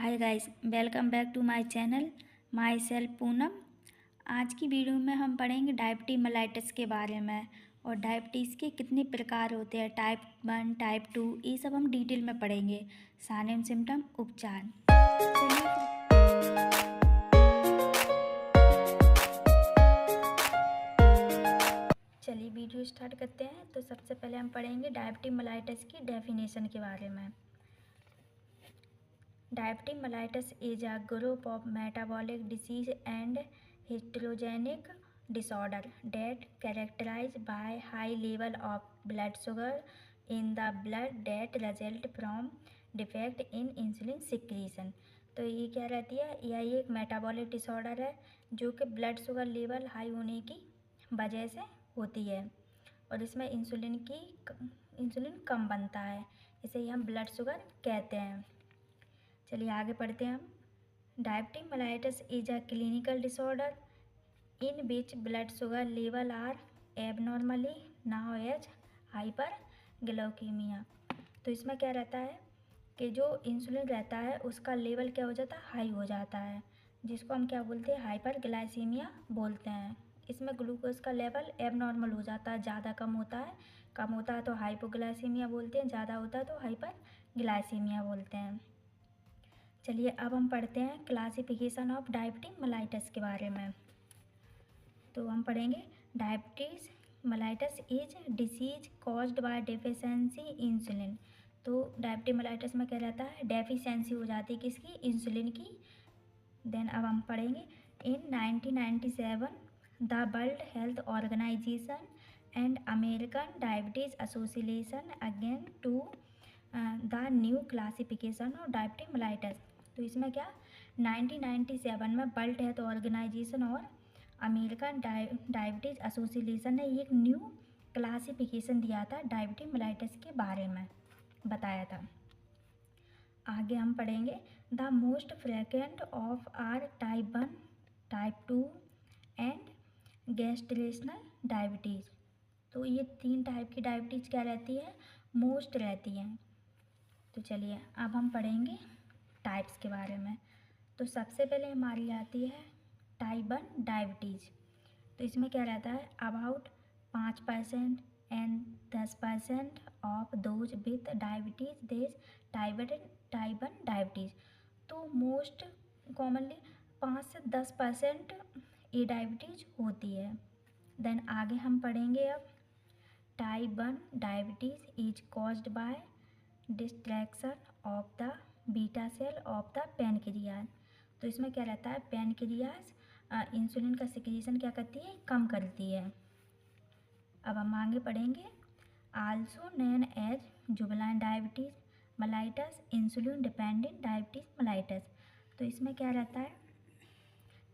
Hi guys, welcome back to my channel. Myself Poonam. आज की video में हम पढ़ेंगे डायबिटीज मेलाइटस के बारे में और डायबिटीज़ के कितने प्रकार होते हैं, टाइप 1, टाइप 2, ये सब हम डिटेल में पढ़ेंगे। साइन एंड सिम्टम, उपचार। चलिए वीडियो स्टार्ट करते हैं। तो सबसे पहले हम पढ़ेंगे डायबिटीज मेलाइटस की डेफिनेशन के बारे में। Diabetic mellitus is a group of metabolic disease and heterogenic disorder that characterized by high level of blood sugar in the blood that result from defect in insulin secretion। तो ये क्या रहती है, यह एक मेटाबॉलिक डिसऑर्डर है जो कि ब्लड शुगर लेवल हाई होने की वजह से होती है और इसमें इंसुलिन कम बनता है, इसे हम ब्लड शुगर कहते हैं। चलिए आगे पढ़ते हैं हम। Diabetes mellitus is a clinical disorder in which blood sugar level are abnormally now as hyperglycaemia. तो इसमें क्या रहता है कि जो इंसुलिन रहता है उसका लेवल क्या हो जाता है, हाई हो जाता है, जिसको हम क्या बोलते हैं, हाइपरग्लाइसीमिया बोलते हैं। इसमें ग्लूकोज का लेवल एबनॉर्मल हो जाता है, ज़्यादा कम होता है तो हाइपोग्लाइसीमिया बोलते हैं, ज़्यादा होता है तो हाइपरग्लाइसीमिया बोलते हैं। चलिए अब हम पढ़ते हैं क्लासिफिकेशन ऑफ डायबिटीज मेलाइटस के बारे में। तो हम पढ़ेंगे diabetes mellitus is disease caused by deficiency insulin. तो डायबिटीज मेलाइटस में क्या रहता है, डेफिशिएंसी हो जाती है किसकी, इंसुलिन की। देन अब हम पढ़ेंगे in 1997 the World Health Organization and American Diabetes Association again to the new classification of diabetes mellitus. तो इसमें क्या 1997 में वर्ल्ड हेल्थ ऑर्गेनाइजेशन और अमेरिकन डायबिटीज एसोसिएशन ने एक न्यू क्लासिफिकेशन दिया था, डायबिटीज मेलाइटस के बारे में बताया था। आगे हम पढ़ेंगे the most frequent of are type 1, type 2 and gestational diabetes. तो ये 3 टाइप की डायबिटीज़ क्या रहती है, मोस्ट रहती हैं। तो चलिए अब हम पढ़ेंगे टाइप्स के बारे में। तो सबसे पहले हमारी आती है टाइप 1 डायबिटीज़। तो इसमें क्या रहता है, about 5% and 10% of those with diabetes this type 1 diabetes. तो मोस्ट कॉमनली 5 से 10% ये डायबिटीज़ होती है। देन आगे हम पढ़ेंगे अब type 1 diabetes is caused by destruction of the beta cell of the pancreas. तो इसमें क्या रहता है, पैनक्रियाज इंसुलिन का सिक्रीशन क्या करती है, कम करती है। अब हम आगे पढ़ेंगे also known as juvenile diabetes mellitus, insulin dependent diabetes mellitus. तो इसमें क्या रहता है,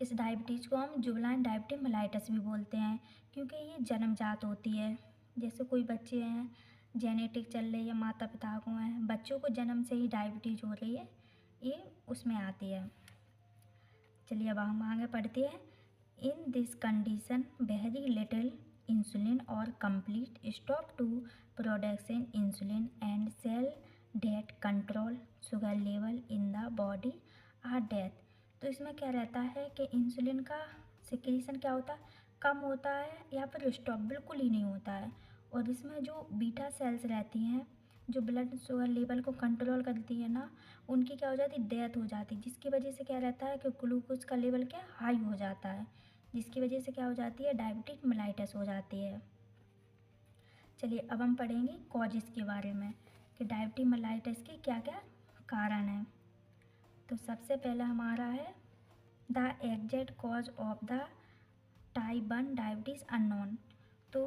इस डायबिटीज़ को हम जुवेनाइल डायबिटीज़ मेलाइटस भी बोलते हैं क्योंकि ये जन्मजात होती है। जैसे कोई बच्चे हैं, जेनेटिक चल रही है, माता पिता को है, बच्चों को जन्म से ही डायबिटीज़ हो रही है, ये उसमें आती है। चलिए अब हम आगे पढ़ते हैं। In this condition very little insulin और complete stop to production insulin and cell that control sugar level in the body are death. तो इसमें क्या रहता है कि इंसुलिन का सिक्रीशन क्या होता है, कम होता है या फिर स्टॉप बिल्कुल ही नहीं होता है। और इसमें जो बीटा सेल्स रहती हैं जो ब्लड शुगर लेवल को कंट्रोल करती है ना, उनकी क्या हो जाती है, डेथ हो जाती है, जिसकी वजह से क्या रहता है कि ग्लूकोज का लेवल क्या हाई हो जाता है, जिसकी वजह से क्या हो जाती है, डायबिटीज मेलाइटस हो जाती है। चलिए अब हम पढ़ेंगे कॉजेस के बारे में कि डायबिटीज मेलाइटस के क्या क्या कारण हैं। तो सबसे पहला हमारा है the exact cause of the type 1 diabetes unknown. तो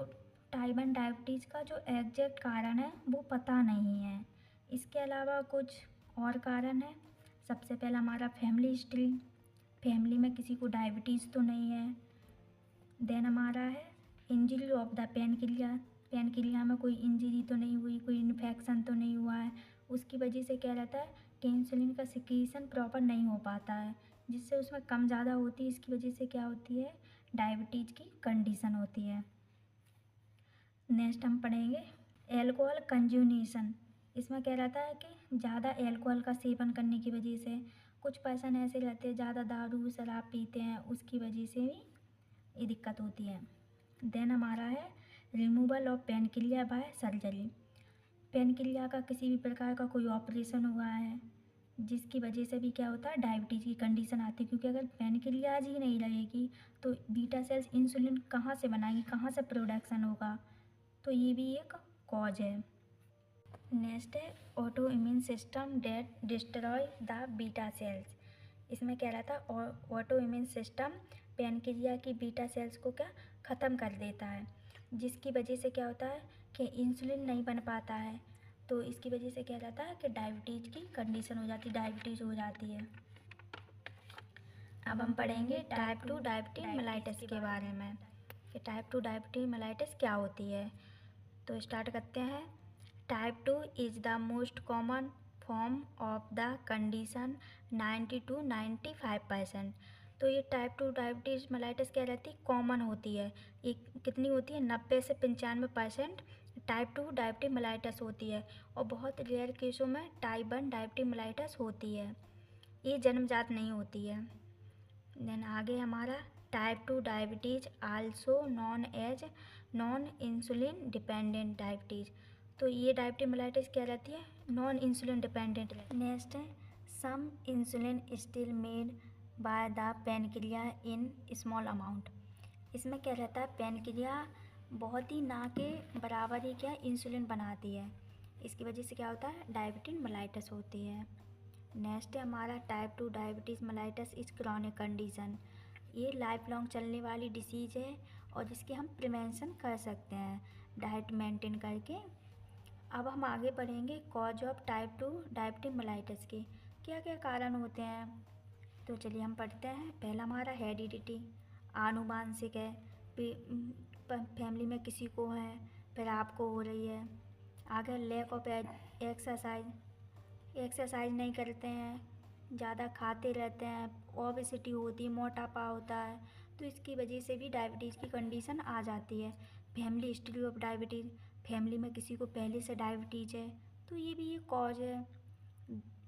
टाइप 1 डायबिटीज़ का जो एग्जैक्ट कारण है वो पता नहीं है। इसके अलावा कुछ और कारण है। सबसे पहला हमारा फैमिली हिस्ट्री, फैमिली में किसी को डायबिटीज़ तो नहीं है। देन हमारा है इंजरी ऑफ द पैनक्रिया में कोई इंजरी तो नहीं हुई, कोई इन्फेक्शन तो नहीं हुआ है, उसकी वजह से क्या रहता है कि इंसुलिन का सिक्रीशन प्रॉपर नहीं हो पाता है, जिससे उसमें कम ज़्यादा होती है, इसकी वजह से क्या होती है, डायबिटीज़ की कंडीशन होती है। नेक्स्ट हम पढ़ेंगे एल्कोहल कंज्यूमेशन। इसमें क्या रहता है कि ज़्यादा एल्कोहल का सेवन करने की वजह से कुछ पर्सन ऐसे रहते हैं ज़्यादा दारू शराब पीते हैं, उसकी वजह से भी ये दिक्कत होती है। देन हमारा है removal of pancreas by surgery. Pancreas का किसी भी प्रकार का कोई ऑपरेशन हुआ है जिसकी वजह से भी क्या होता है, डायबिटीज़ की कंडीशन आती है, क्योंकि अगर पेनक्रियाज ही नहीं रहेगी तो बीटा सेल्स इंसुलिन कहाँ से बनाएंगी, कहाँ से प्रोडक्शन होगा, तो ये भी एक कॉज है। नेक्स्ट है autoimmune system that destroy the beta cells. इसमें क्या रहता है, ऑटो इम्यून सिस्टम पेनक्रिया की बीटा सेल्स को क्या ख़त्म कर देता है, जिसकी वजह से क्या होता है कि इंसुलिन नहीं बन पाता है, तो इसकी वजह से क्या रहता है कि डायबिटीज़ की कंडीशन हो जाती है, डायबिटीज़ हो जाती है। अब हम पढ़ेंगे टाइप 2 डायबिटीज मेलाइटिस के बारे में कि टाइप 2 डायबिटीज मेलाइटिस क्या होती है। तो स्टार्ट करते हैं। Type 2 is the most common form of the condition 90 to 95%। तो ये टाइप 2 डायबिटीज़ मेलाइटिस क्या रहती है, कॉमन होती है। ये कितनी होती है, 90 से 95% टाइप 2 डायबिटीज मेलाइटिस होती है, और बहुत रेयर केसों में टाइप 1 डायबिटीज मेलाइटिस होती है, ये जन्मजात नहीं होती है। देन आगे हमारा type 2 diabetes also known as non insulin dependent diabetes. तो ये डायबिटीज मेलाइटिस क्या रहती है, नॉन इंसुलिन डिपेंडेंट। नेक्स्ट है some insulin still made by the pancreas in small amount. इसमें क्या रहता है, पेनक्रिया बहुत ही ना के बराबर ही क्या इंसुलिन बनाती है, इसकी वजह से क्या होता है, डायबिटीज मेलाइटिस होती है। नेक्स्ट है हमारा type 2 diabetes mellitus is chronic condition. ये लाइफ लॉन्ग चलने वाली डिसीज़ है और जिसकी हम प्रिवेंशन कर सकते हैं डाइट मेंटेन करके। अब हम आगे बढ़ेंगे cause of type 2 diabetes mellitus के क्या क्या कारण होते हैं। तो चलिए हम पढ़ते हैं। पहला हमारा हेरिडिटी, आनुवांशिक है, फैमिली में किसी को है, फिर आपको हो रही है। आगे लैक ऑफ एक्सरसाइज नहीं करते हैं, ज़्यादा खाते रहते हैं, ओबेसिटी होती है, मोटापा होता है, तो इसकी वजह से भी डायबिटीज़ की कंडीशन आ जाती है। Family history of diabetes, family में किसी को पहले से डायबिटीज़ है, तो ये भी एक कॉज है।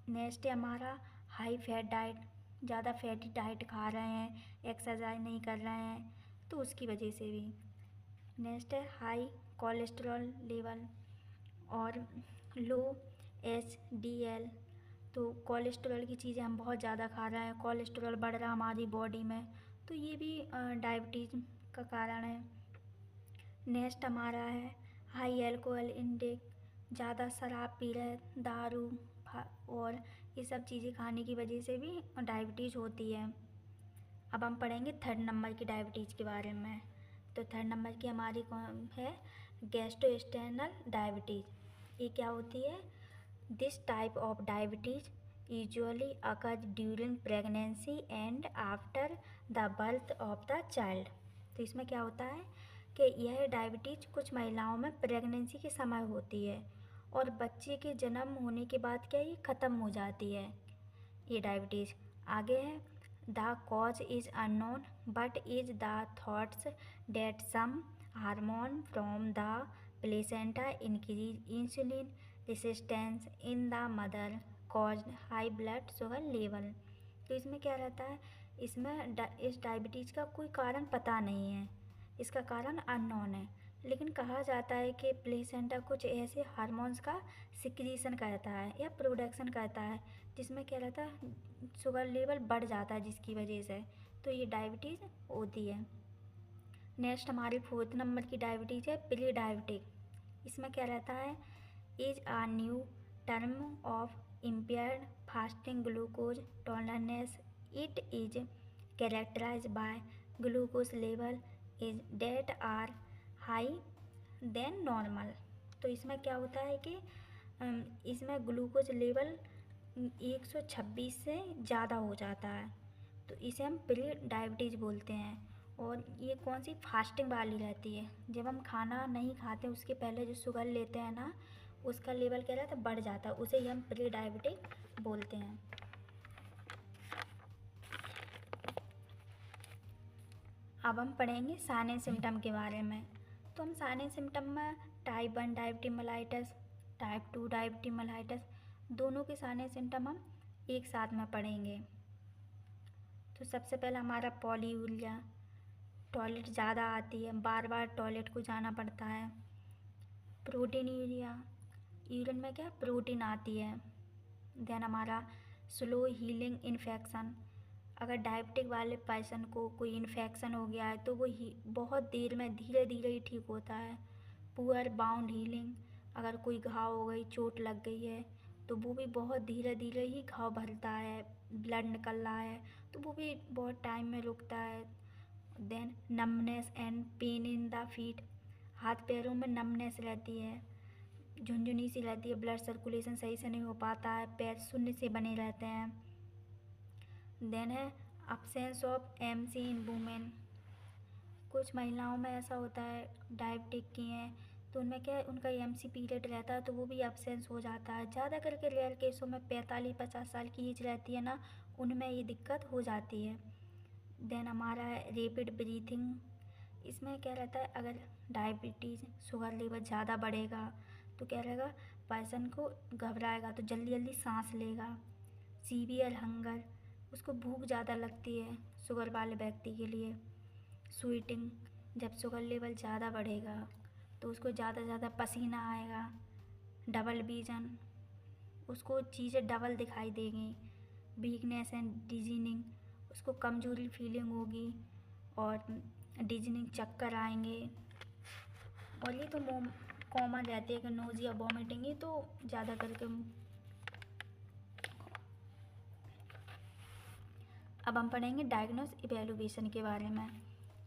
नेक्स्ट है हमारा हाई फैट डाइट, ज़्यादा फैटी डाइट खा रहे हैं, एक्सरसाइज नहीं कर रहे हैं, तो उसकी वजह से भी। नेक्स्ट है हाई कोलेस्ट्रॉल लेवल और लो HDL। तो कोलेस्ट्रॉल की चीज़ें हम बहुत ज़्यादा खा रहे हैं, कोलेस्ट्रॉल बढ़ रहा है हमारी बॉडी में, तो ये भी डायबिटीज़ का कारण है। नेक्स्ट हमारा है हाई अल्कोहल इनटेक, ज़्यादा शराब पी रहे, दारू और ये सब चीज़ें खाने की वजह से भी डायबिटीज़ होती है। अब हम पढ़ेंगे थर्ड नंबर की डायबिटीज़ के बारे में। तो थर्ड नंबर की हमारी कौन है, गैस्ट्रोइंटेस्टाइनल डायबिटीज़। ये क्या होती है, this type of diabetes usually occurs during pregnancy and after the birth of the child. तो इसमें क्या होता है कि यह डायबिटीज़ कुछ महिलाओं में प्रेगनेंसी के समय होती है और बच्चे के जन्म होने के बाद क्या ये ख़त्म हो जाती है ये डायबिटीज़। आगे है the cause is unknown but is the thoughts that some hormone from the placenta increase insulin resistance in the mother cause high blood sugar level. तो इसमें क्या रहता है, इसमें इस डायबिटीज़ का कोई कारण पता नहीं है, इसका कारण अननोन है, लेकिन कहा जाता है कि प्लेसेंटा कुछ ऐसे हार्मोन्स का सिक्रीशन करता है या प्रोडक्शन करता है जिसमें क्या रहता है, शुगर लेवल बढ़ जाता है, जिसकी वजह से तो ये डायबिटीज़ होती है। नेक्स्ट हमारी फोर्थ नंबर की डायबिटीज़ है प्री डायबिटिक। इसमें क्या रहता है, is a new term of impaired fasting glucose tolerance. It is characterized by glucose level is that are high than normal। तो इसमें क्या होता है कि इसमें ग्लूकोज लेवल 126 से ज़्यादा हो जाता है, तो इसे हम प्री डायबिटीज़ बोलते हैं। और ये कौन सी फास्टिंग वाली रहती है, जब हम खाना नहीं खाते उसके पहले जो शुगर लेते हैं ना, उसका लेवल क्या रहता है, बढ़ जाता है, उसे ही हम प्री डायबिटिक बोलते हैं। अब हम पढ़ेंगे साइन एंड सिम्टम के बारे में। तो हम साइन एंड सिम्टम में type 1 diabetes mellitus, type 2 diabetes mellitus, दोनों के साइन एंड सिम्टम हम एक साथ में पढ़ेंगे। तो सबसे पहला हमारा पॉलीयूरिया, टॉयलेट ज़्यादा आती है, बार बार टॉयलेट को जाना पड़ता है। प्रोटीनयूरिया, यूरिन में क्या प्रोटीन आती है। देन हमारा स्लो हीलिंग इन्फेक्शन, अगर डायबिटिक वाले पर्सन को कोई इन्फेक्शन हो गया है तो वो बहुत देर में धीरे धीरे ही ठीक होता है। पुअर बाउंड हीलिंग, अगर कोई घाव हो गई, चोट लग गई है तो वो भी बहुत धीरे धीरे ही घाव भरता है, ब्लड निकल रहा है तो वो भी बहुत टाइम में रुकता है। Then numbness and pain in the feet, हाथ पैरों में नमनेस रहती है, झुनझुनी सी रहती है, ब्लड सर्कुलेशन सही से नहीं हो पाता है, पैर शून्य से बने रहते हैं। देन है absence of MC in women, कुछ महिलाओं में ऐसा होता है डायबिटिक की हैं तो उनमें क्या है, उनका एमसी पीरियड रहता है तो वो भी अब्सेंस हो जाता है। ज़्यादा करके रेयर केसों में 45-50 साल की एज रहती है ना, उनमें ये दिक्कत हो जाती है। देन हमारा है रैपिड ब्रीथिंग, इसमें क्या रहता है, अगर डायबिटीज़ शुगर लेवल ज़्यादा बढ़ेगा तो क्या रहेगा, पर्सन को घबराएगा तो जल्दी जल्दी सांस लेगा। सीवियर हंगर, उसको भूख ज़्यादा लगती है शुगर वाले व्यक्ति के लिए। स्वीटिंग, जब शुगर लेवल ज़्यादा बढ़ेगा तो उसको ज़्यादा ज़्यादा पसीना आएगा। डबल विजन, उसको चीज़ें डबल दिखाई देंगी। वीकनेस एंड डिजीनिंग, उसको कमजोरी फीलिंग होगी और डिजीनिंग, चक्कर आएंगे। और ये तो कॉमन रहती है कि नोजिया वॉमिटिंग, ये तो ज़्यादा करके। अब हम पढ़ेंगे डायग्नोस इवेलुएशन के बारे में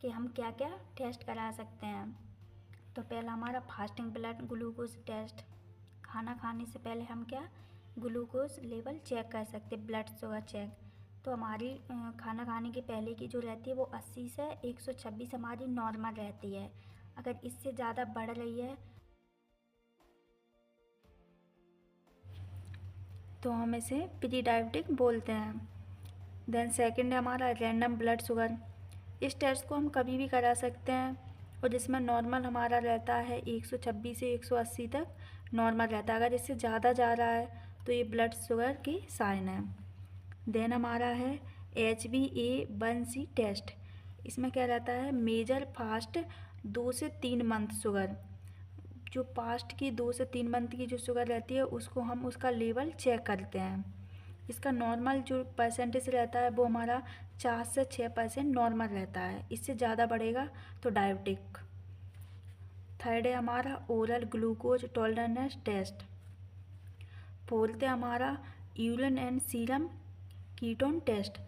कि हम क्या क्या टेस्ट करा सकते हैं। तो पहला हमारा फास्टिंग ब्लड ग्लूकोज टेस्ट, खाना खाने से पहले हम क्या ग्लूकोज लेवल चेक कर सकते हैं, ब्लड शुगर चेक। तो हमारी खाना खाने के पहले की जो रहती है वो 80 से 126 हमारी नॉर्मल रहती है। अगर इससे ज़्यादा बढ़ रही है तो हम इसे प्री डायबिटिक बोलते हैं। देन सेकंड है हमारा रैंडम ब्लड शुगर, इस टेस्ट को हम कभी भी करा सकते हैं और जिसमें नॉर्मल हमारा रहता है 126 से 180 तक नॉर्मल रहता है। अगर इससे ज़्यादा जा रहा है तो ये ब्लड शुगर की साइन है। देन हमारा है HbA1c टेस्ट, इसमें क्या रहता है, मेजर फास्ट 2 से 3 मंथ शुगर, जो पास्ट की 2 से 3 मंथ की जो शुगर रहती है उसको हम उसका लेवल चेक करते हैं। इसका नॉर्मल जो परसेंटेज रहता है वो हमारा 4 से 6% नॉर्मल रहता है, इससे ज़्यादा बढ़ेगा तो डायबिटिक। थर्ड है हमारा oral glucose tolerance test. Fourth है हमारा urine and serum ketone test,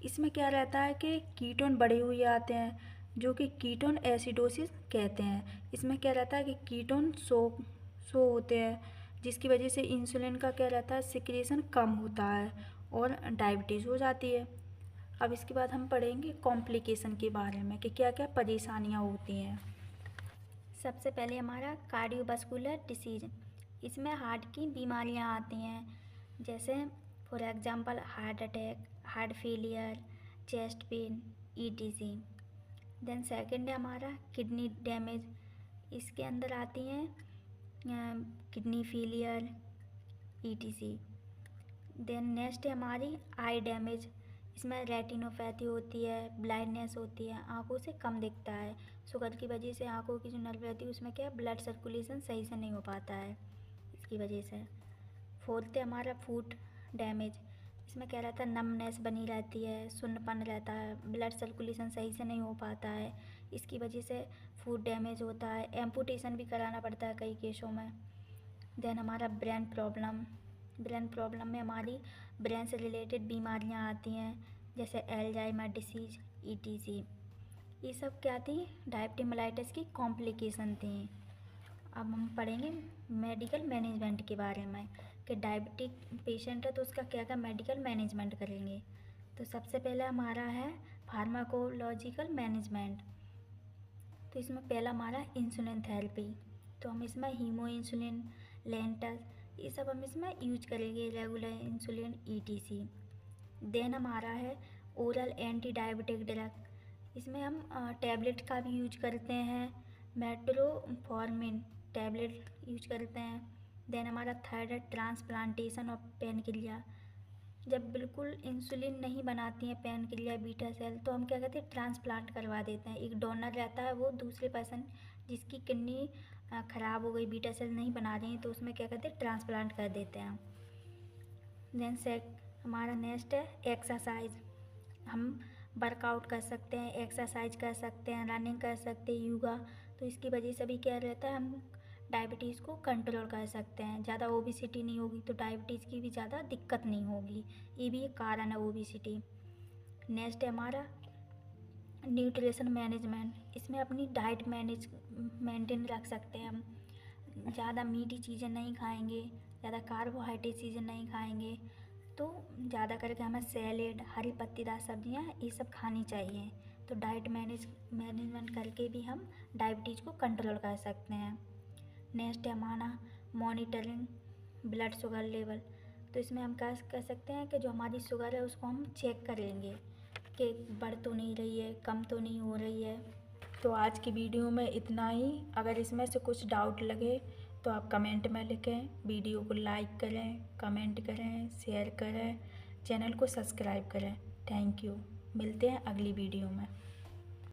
इसमें क्या रहता है कि कीटोन बढ़े हुए आते हैं जो कि कीटोन एसिडोसिस कहते हैं। इसमें क्या रहता है कि कीटोन शो होते हैं जिसकी वजह से इंसुलिन का क्या रहता है, सिक्रेशन कम होता है और डायबिटीज़ हो जाती है। अब इसके बाद हम पढ़ेंगे कॉम्प्लिकेशन के बारे में कि क्या क्या परेशानियाँ होती हैं। सबसे पहले हमारा कार्डियोवास्कुलर डिसीज, इसमें हार्ट की बीमारियाँ आती हैं, जैसे for example heart attack, heart failure, chest pain, ETC। Then second है हमारा किडनी डैमेज, इसके अंदर आती हैं kidney failure, ETC। Then next है हमारी आई डैमेज, इसमें रेटिनोपैथी होती है, ब्लाइंडनेस होती है, आंखों से कम दिखता है। शुगर की वजह से आंखों की जो नर्व रहती है उसमें क्या है, ब्लड सर्कुलेशन सही से नहीं हो पाता है, इसकी वजह से। फोर्थ है हमारा फूड डैमेज, इसमें क्या रहता है, नमनेस बनी रहती है, सुन्नपन रहता है, ब्लड सर्कुलेशन सही से नहीं हो पाता है, इसकी वजह से फूड डैमेज होता है, एम्पुटेशन भी कराना पड़ता है कई केसों में। देन हमारा ब्रेन प्रॉब्लम, ब्रेन प्रॉब्लम में हमारी ब्रेन से रिलेटेड बीमारियां आती हैं, जैसे एल्जाइमर डिसीज, ETC। ये सब क्या थी, डायबिटिक मेलाइटिस की कॉम्प्लिकेशन थी। अब हम पढ़ेंगे मेडिकल मैनेजमेंट के बारे में कि डायबिटिक पेशेंट है तो उसका क्या क्या मेडिकल मैनेजमेंट करेंगे। तो सबसे पहला हमारा है फार्माकोलॉजिकल मैनेजमेंट, तो इसमें पहला हमारा इंसुलिन थेरेपी, तो हम इसमें हीमो इंसुलिन, लेंटस, ये सब हम इसमें यूज करेंगे, रेगुलर इंसुलिन, ETC। देन हमारा है ओरल एंटी डायबिटिक ड्रग, इसमें हम टैबलेट का भी यूज करते हैं, मेट्रोफॉर्मिन टैबलेट यूज करते हैं। देन हमारा थर्ड है ट्रांसप्लांटेशन ऑफ पेनक्रिया, जब बिल्कुल इंसुलिन नहीं बनाती हैं पैनक्रिया बीटा सेल, तो हम क्या करते हैं, ट्रांसप्लांट करवा देते हैं। एक डोनर रहता है, वो दूसरे पर्सन जिसकी किडनी ख़राब हो गई, बीटा सेल नहीं बना रही हैं, तो उसमें क्या करते हैं, ट्रांसप्लांट कर देते हैं। देन हमारा नेक्स्ट है एक्सरसाइज। हम वर्कआउट कर सकते हैं, एक्सरसाइज कर सकते हैं, रनिंग कर सकते हैं, योगा। तो इसकी वजह से भी क्या रहता है, हम डायबिटीज़ को कंट्रोल कर सकते हैं। ज़्यादा ओबिसिटी नहीं होगी तो डायबिटीज़ की भी ज़्यादा दिक्कत नहीं होगी। ये भी एक कारण है ओबिसिटी। नेक्स्ट है हमारा न्यूट्रिशन मैनेजमेंट। इसमें अपनी डाइट मेंटेन रख सकते हैं हम। ज़्यादा मीठी चीज़ें नहीं खाएंगे, ज़्यादा कार्बोहाइड्रेट चीज़ें नहीं खाएंगे, तो ज़्यादा करके हमें सैलेड, हरी पत्तीदार सब्जियां ये सब खानी चाहिए। तो डाइट मैनेजमेंट करके भी हम डायबिटीज़ को कंट्रोल कर सकते हैं। नेक्स्ट है हमारा मॉनिटरिंग ब्लड शुगर लेवल। तो इसमें हम क्या कर सकते हैं कि जो हमारी शुगर है उसको हम चेक करेंगे कि बढ़ तो नहीं रही है, कम तो नहीं हो रही है। तो आज की वीडियो में इतना ही। अगर इसमें से कुछ डाउट लगे तो आप कमेंट में लिखें। वीडियो को लाइक करें, कमेंट करें, शेयर करें, चैनल को सब्सक्राइब करें। Thank you. मिलते हैं अगली वीडियो में।